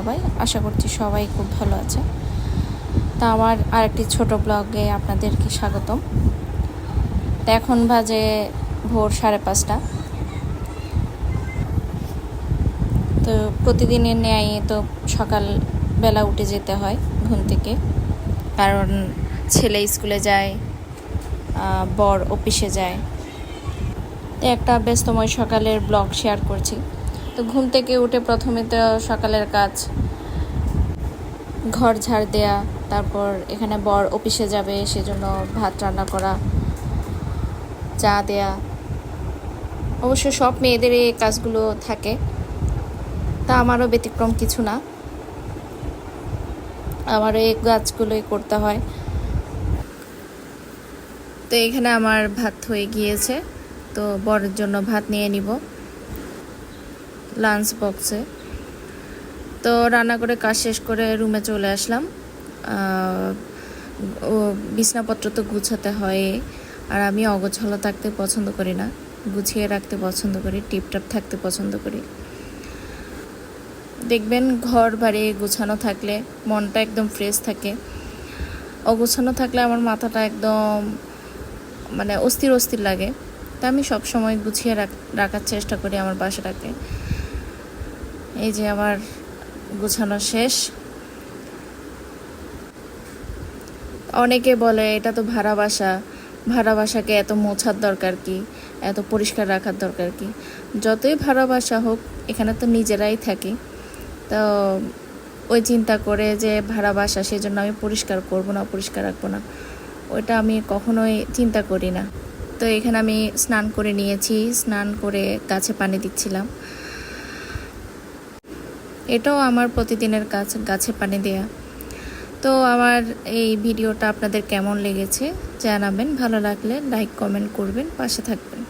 সবাই আশা করছি সবাই খুব ভালো আছে। তা আমার আরেকটি ছোট ব্লগে আপনাদেরকে স্বাগতম। তো এখন বাজে ভোর 5:30। তো প্রতিদিনের ন্যায় তো সকালবেলা উঠে যেতে হয় ঘুম থেকে, কারণ ছেলে স্কুলে যায়, বর অফিসে যায়। তো একটা ব্যস্তময় সকালের ব্লগ শেয়ার করছি। তো ঘুম থেকে উঠে প্রথমে তো সকালের কাজ, ঘর ঝাড় দেয়া, তারপর এখানে বর অফিসে যাবে সেজন্য ভাত রান্না করা, চা দেয়া। অবশ্য সব মেয়েদের এই কাজগুলো থাকে, তা আমারও ব্যতিক্রম কিছু না, আমারও এই কাজগুলোই করতে হয়। তো এখানে আমার ভাত হয়ে গিয়েছে, তো বরের জন্য ভাত নিয়ে নিব লাঞ্চ বক্সে। তো রান্না করে কাজ শেষ করে রুমে চলে আসলাম। ও বিছনাপত্র তো গুছাতে হয়, আর আমি অগোছালো থাকতে পছন্দ করি না, গুছিয়ে রাখতে পছন্দ করি, টিপটাপ থাকতে পছন্দ করি। দেখবেন ঘর বাড়ি গুছানো থাকলে মনটা একদম ফ্রেশ থাকে, অগোছানো থাকলে আমার মাথাটা একদম অস্থির অস্থির লাগে। তা আমি সবসময় গুছিয়ে রাখার চেষ্টা করি আমার বাসাটাকে। এই যে আমার গুছানো শেষ। অনেকে বলে এটা তো ভাড়া বাসা, ভাড়া বাসাকে এত মোছার দরকার কি, এত পরিষ্কার রাখার দরকার কি? যতই ভাড়া বাসা হোক, এখানে তো নিজেরাই থাকি। তো ওই চিন্তা করে যে ভাড়া বাসা, সেজন্য আমি পরিষ্কার করবো না, পরিষ্কার রাখবো না, ওইটা আমি কখনোই চিন্তা করি না। তো এখানে আমি স্নান করে নিয়েছি, স্নান করে গাছে পানি দিচ্ছিলাম। এটাও আমার প্রতিদিনের কাজ, গাছে পানি দেয়া। তো আমার এই ভিডিওটা আপনাদের কেমন লেগেছে জানাবেন, ভালো লাগলে লাইক কমেন্ট করবেন, পাশে থাকবেন।